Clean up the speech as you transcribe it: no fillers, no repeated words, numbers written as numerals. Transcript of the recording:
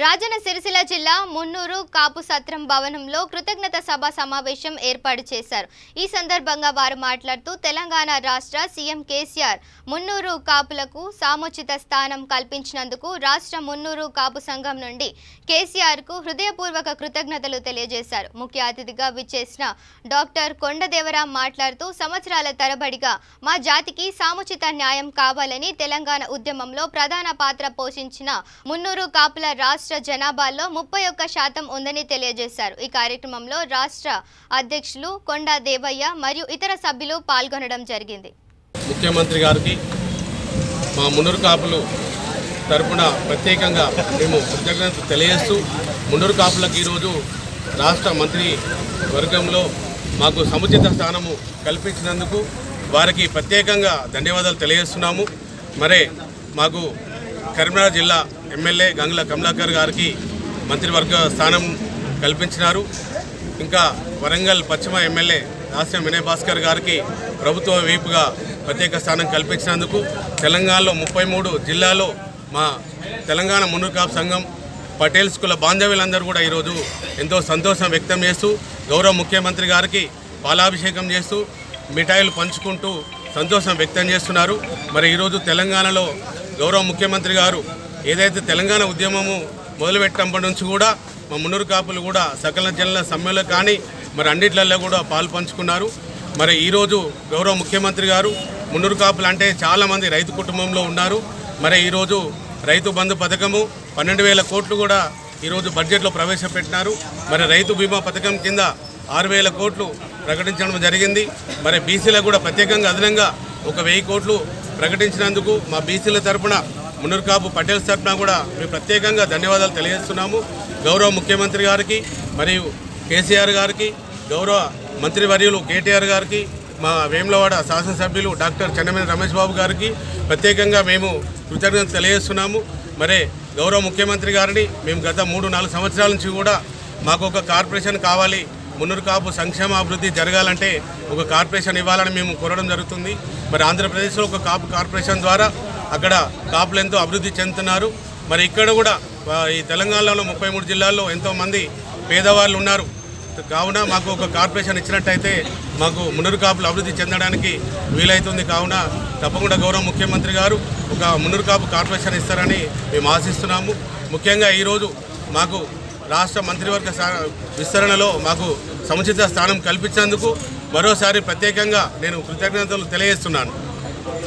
రాజన్న సిరిసిల్ల జిల్లా మున్నూరు కాపు సత్రం భవనంలో కృతజ్ఞత సభ సమావేశం ఏర్పాటు చేశారు। ఈ సందర్భంగా వారు మాట్లాడుతూ తెలంగాణ రాష్ట్ర సీఎం కేసీఆర్ మున్నూరు కాపులకు సాముచిత స్థానం కల్పించినందుకు రాష్ట్ర మున్నూరు కాపు సంఘం నుండి కేసీఆర్ కు హృదయపూర్వక కృతజ్ఞతలు తెలియజేశారు। ముఖ్య అతిథిగా విచ్చేసిన డాక్టర్ కొండదేవరాం మాట్లాడుతూ సంవత్సరాల తరబడిగా మా జాతికి సాముచిత న్యాయం కావాలని తెలంగాణ ఉద్యమంలో ప్రధాన పాత్ర పోషించిన మున్నూరు కాపుల రాష్ట్ర జనాభాలో 31% ఉందని తెలియజేశారు। ఈ కార్యక్రమంలో రాష్ట్ర అధ్యక్షులు కొండా దేవయ్య మరియు ఇతర సభ్యులు పాల్గొనడం జరిగింది। ముఖ్యమంత్రి గారికి మా మున్నూరు కాపులు తరపున ప్రత్యేకంగా మేము కృతజ్ఞతలు తెలియజేస్తూ మున్నూరు కాపులకు ఈరోజు రాష్ట్ర మంత్రి వర్గంలో మాకు సముచిత స్థానము కల్పించినందుకు వారికి ప్రత్యేకంగా ధన్యవాదాలు తెలియజేస్తున్నాము। మరే మాకు కరీంనగర్ జిల్లా ఎమ్మెల్యే గంగుల కమలాకర్ గారికి మంత్రివర్గ స్థానం కల్పించినారు। ఇంకా వరంగల్ పశ్చిమ ఎమ్మెల్యే దాస్యం వినయ్ భాస్కర్ గారికి ప్రభుత్వ వైపుగా ప్రత్యేక స్థానం కల్పించినందుకు తెలంగాణలో 33 జిల్లాలో మా తెలంగాణ మున్నూరు కాపు సంఘం పటేల్స్ కుల బాంధవ్యులందరూ కూడా ఈరోజు ఎంతో సంతోషం వ్యక్తం చేస్తూ గౌరవ ముఖ్యమంత్రి గారికి పాలాభిషేకం చేస్తూ మిఠాయిలు పంచుకుంటూ సంతోషం వ్యక్తం చేస్తున్నారు। మరి ఈరోజు తెలంగాణలో గౌరవ ముఖ్యమంత్రి గారు ఏదైతే తెలంగాణ ఉద్యమము మొదలుపెట్టినప్పటి నుంచి కూడా మా మున్నూరు కాపులు కూడా సకల జనుల సమ్మెలో కానీ మరి అన్నిట్లలో కూడా పాలు పంచుకున్నారు। మరి ఈరోజు గౌరవ ముఖ్యమంత్రి గారు మున్నూరు కాపులు అంటే చాలామంది రైతు కుటుంబంలో ఉన్నారు। మరి ఈరోజు రైతు బంధు పథకము 12,000 కోట్లు కూడా ఈరోజు బడ్జెట్లో ప్రవేశపెట్టినారు। మరి రైతు బీమా పథకం కింద 6,000 కోట్లు ప్రకటించడం జరిగింది। మరి బీసీలకు కూడా ప్రత్యేకంగా అదనంగా 1,000 కోట్లు ప్రకటించినందుకు మా బీసీల తరపున మున్నూరు కాపు పటేల్స్ తరపున కూడా మేము ప్రత్యేకంగా ధన్యవాదాలు తెలియజేస్తున్నాము। గౌరవ ముఖ్యమంత్రి గారికి మరియు కేసీఆర్ గారికి, గౌరవ మంత్రివర్యులు కేటీఆర్ గారికి, మా వేములవాడ శాసనసభ్యులు డాక్టర్ చెన్నమనేని రమేష్ బాబు గారికి ప్రత్యేకంగా మేము కృతజ్ఞతలు తెలియజేస్తున్నాము। మరే గౌరవ ముఖ్యమంత్రి గారిని మేము గత 3-4 సంవత్సరాల నుంచి కూడా మాకు ఒక కార్పొరేషన్ కావాలి, మున్నూరు కాపు సంక్షేమ అభివృద్ధి జరగాలంటే ఒక కార్పొరేషన్ ఇవ్వాలని మేము కోరడం జరుగుతుంది। మరి ఆంధ్రప్రదేశ్లో ఒక కాపు కార్పొరేషన్ ద్వారా అక్కడ కాపులు ఎంతో అభివృద్ధి చెందుతున్నారు। మరి ఇక్కడ కూడా ఈ తెలంగాణలో 33 జిల్లాల్లో ఎంతోమంది పేదవాళ్ళు ఉన్నారు కావున మాకు ఒక కార్పొరేషన్ ఇచ్చినట్టయితే మాకు మున్నూరు కాపులు అభివృద్ధి చెందడానికి వీలవుతుంది। కావున తప్పకుండా గౌరవ ముఖ్యమంత్రి గారు ఒక మున్నూరు కాపు కార్పొరేషన్ ఇస్తారని మేము ఆశిస్తున్నాము। ముఖ్యంగా ఈరోజు మాకు రాష్ట్ర మంత్రివర్గ విస్తరణలో మాకు సముచిత స్థానం కల్పించినందుకు మరోసారి ప్రత్యేకంగా నేను కృతజ్ఞతలు తెలియజేస్తున్నాను।